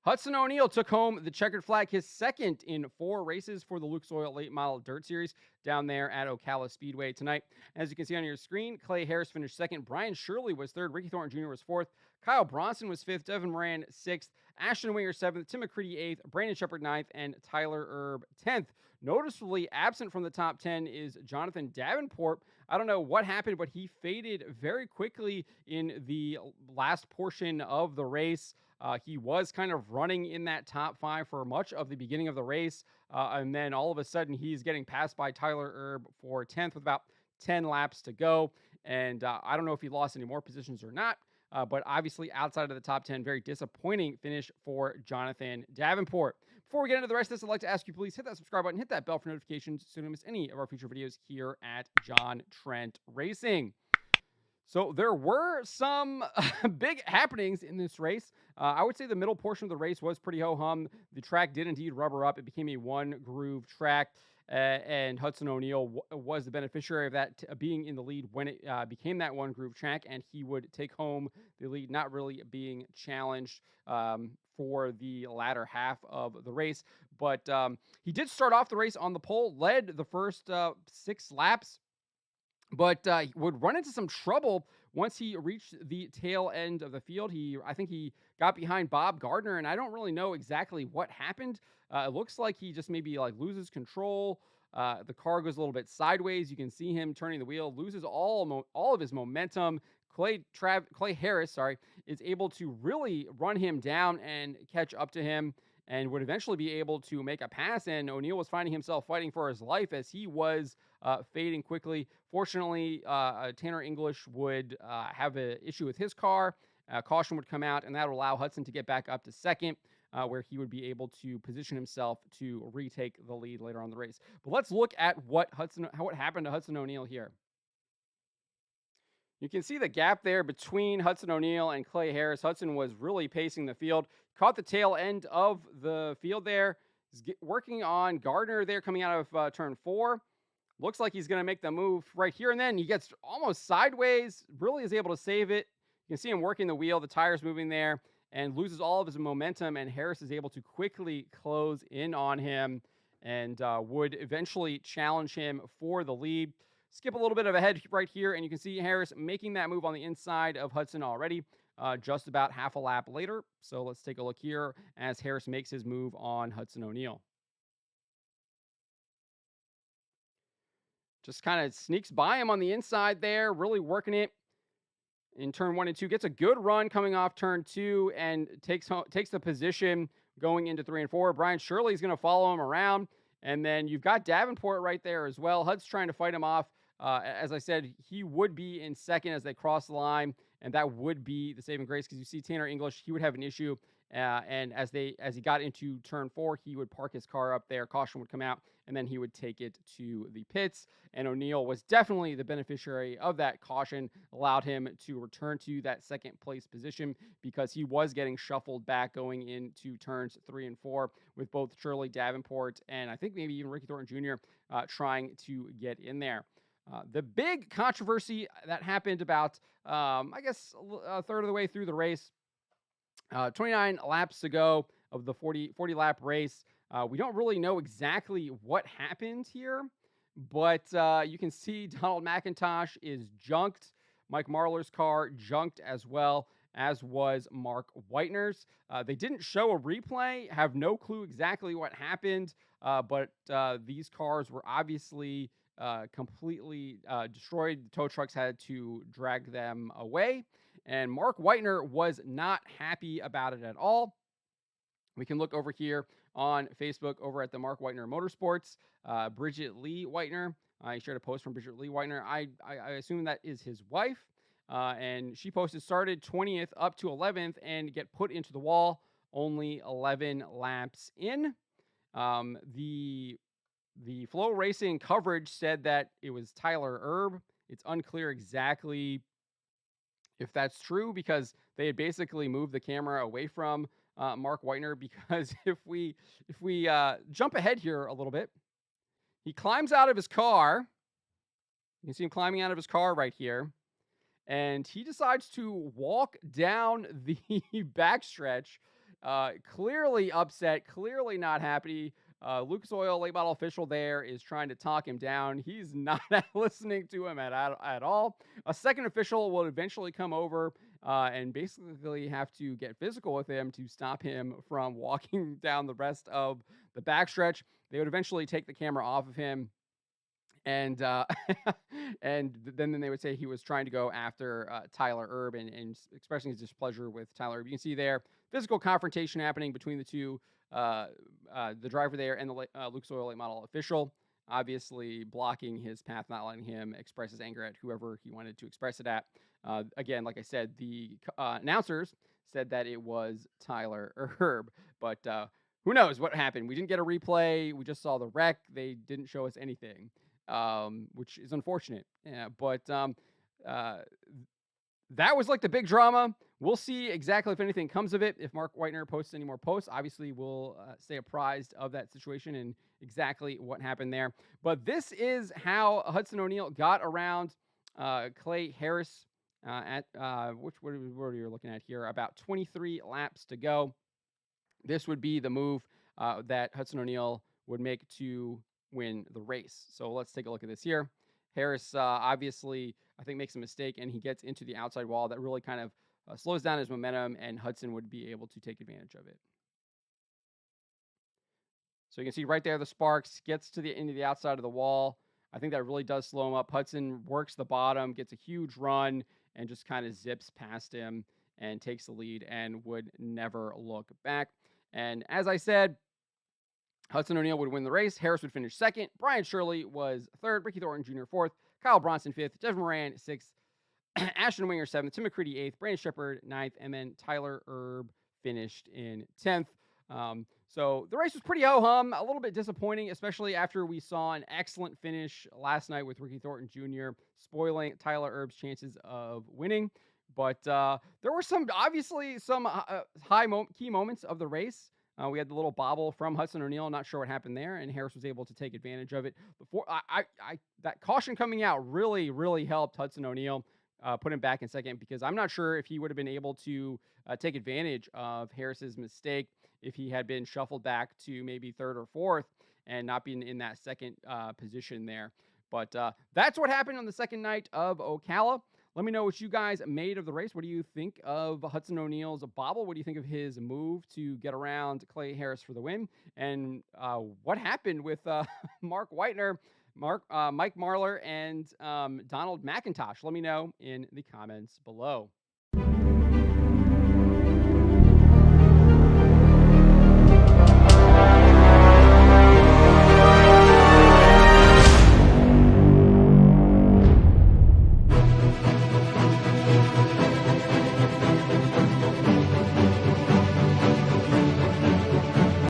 Hudson O'Neal took home the checkered flag, his second in 4 races for the Lucas Oil Late Model Dirt Series down there at Ocala Speedway tonight. As you can see on your screen, Clay Harris finished second. Brian Shirley was third. Ricky Thornton Jr. was fourth. Kyle Bronson was fifth. Devin Moran sixth. Ashton Winger seventh. Tim McCready eighth. Brandon Shepard ninth. And Tyler Erb 10th. Noticeably absent from the top 10 is Jonathan Davenport. I don't know what happened, but he faded very quickly in the last portion of the race. He was kind of running in that top 5 for much of the beginning of the race. And then all of a sudden, he's getting passed by Tyler Erb for 10th with about 10 laps to go. And I don't know if he lost any more positions or not. But obviously, outside of the top 10, very disappointing finish for Jonathan Davenport. Before we get into the rest of this, I'd like to ask you, please hit that subscribe button, hit that bell for notifications so you don't miss any of our future videos here at John Trent Racing. So there were some big happenings in this race. I would say the middle portion of the race was pretty ho-hum. The track did indeed rubber up. It became a one-groove track, and Hudson O'Neal was the beneficiary of that being in the lead when it became that one-groove track, and he would take home the lead, not really being challenged for the latter half of the race. But he did start off the race on the pole, led the first 6 laps, but would run into some trouble once he reached the tail end of the field. I think he got behind Bob Gardner, and I don't really know exactly what happened. It looks like he just maybe loses control. The car goes a little bit sideways. You can see him turning the wheel, loses all of his momentum. Clay Harris, is able to really run him down and catch up to him, and would eventually be able to make a pass. And O'Neal was finding himself fighting for his life as he was fading quickly. Fortunately, Tanner English would have an issue with his car. Caution would come out, and that would allow Hudson to get back up to second, where he would be able to position himself to retake the lead later on in the race. But let's look at what happened to Hudson O'Neal here. You can see the gap there between Hudson O'Neal and Clay Harris. Hudson was really pacing the field, caught the tail end of the field there. He's working on Gardner there coming out of turn 4. Looks like he's going to make the move right here, and then he gets almost sideways, really is able to save it. You can see him working the wheel, the tires moving there, and loses all of his momentum, and Harris is able to quickly close in on him and would eventually challenge him for the lead. Skip a little bit of ahead right here, and you can see Harris making that move on the inside of Hudson already, just about half a lap later. So let's take a look here as Harris makes his move on Hudson O'Neal. Just kind of sneaks by him on the inside there, really working it in turn 1 and 2. Gets a good run coming off turn 2 and takes the position going into 3 and 4. Brian Shirley is going to follow him around. And then you've got Davenport right there as well. Hud's trying to fight him off. As I said, he would be in second as they cross the line, and that would be the saving grace because you see Tanner English, he would have an issue. And as he got into turn 4, he would park his car up there. Caution would come out, and then he would take it to the pits. And O'Neal was definitely the beneficiary of that caution, allowed him to return to that second place position because he was getting shuffled back going into turns 3 and 4 with both Shirley, Davenport, and I think maybe even Ricky Thornton Jr. Trying to get in there. The big controversy that happened about, a third of the way through the race, 29 laps to go of the 40 lap race. We don't really know exactly what happened here, but you can see Donald McIntosh is junked. Mike Marlar's car junked as well, as was Mark Whitener's. They didn't show a replay, have no clue exactly what happened, but these cars were obviously completely destroyed. The tow trucks had to drag them away, and Mark Whitener was not happy about it at all. We can look over here on Facebook over at the Mark Whitener Motorsports. Bridget Lee Whitener, I shared a post from Bridget Lee Whitener. I assume that is his wife, and she posted started 20th up to 11th and get put into the wall only 11 laps in. The Flow Racing coverage said that it was Tyler Erb. It's unclear exactly if that's true because they had basically moved the camera away from Mark Whitener. Because if we jump ahead here a little bit, he climbs out of his car. You can see him climbing out of his car right here, and he decides to walk down the backstretch Clearly upset, clearly not happy. Lucas Oil, late model official there, is trying to talk him down. He's not listening to him at all. A second official will eventually come over and basically have to get physical with him to stop him from walking down the rest of the backstretch. They would eventually take the camera off of him, and then they would say he was trying to go after Tyler Erb and expressing his displeasure with Tyler Erb. You can see there physical confrontation happening between the two, the driver there and the Lucas Oil late model official, obviously blocking his path, not letting him express his anger at whoever he wanted to express it at. Again, like I said, the announcers said that it was Tyler Erb, but who knows what happened? We didn't get a replay. We just saw the wreck. They didn't show us anything, which is unfortunate. Yeah, but that was like the big drama. We'll see exactly if anything comes of it. If Mark Whitener posts any more posts, obviously we'll stay apprised of that situation and exactly what happened there. But this is how Hudson O'Neal got around Clay Harris at what are you looking at here? About 23 laps to go. This would be the move that Hudson O'Neal would make to win the race. So let's take a look at this here. Harris obviously, I think, makes a mistake, and he gets into the outside wall. That really kind of slows down his momentum, and Hudson would be able to take advantage of it. So you can see right there the sparks, gets to the end of the outside of the wall. I think that really does slow him up. Hudson works the bottom, gets a huge run, and just kind of zips past him and takes the lead and would never look back. And as I said, Hudson O'Neal would win the race. Harris would finish second. Brian Shirley was third. Ricky Thornton Jr. fourth. Kyle Bronson fifth. Devin Moran sixth. Ashton Winger seventh. Tim McCready eighth. Brandon Shepard ninth. And then Tyler Erb finished in 10th. So the race was pretty ho-hum, a little bit disappointing, especially after we saw an excellent finish last night with Ricky Thornton Jr. spoiling Tyler Erb's chances of winning. But there were obviously some key moments of the race. We had the little bobble from Hudson O'Neal. Not sure what happened there, and Harris was able to take advantage of it. Before that caution coming out really, really helped Hudson O'Neal put him back in second, because I'm not sure if he would have been able to take advantage of Harris's mistake if he had been shuffled back to maybe third or fourth and not being in that second position there. But that's what happened on the second night of Ocala. Let me know what you guys made of the race. What do you think of Hudson O'Neal's bobble? What do you think of his move to get around Clay Harris for the win? And what happened with Mark Whitener, Mike Marlar, and Donald McIntosh? Let me know in the comments below.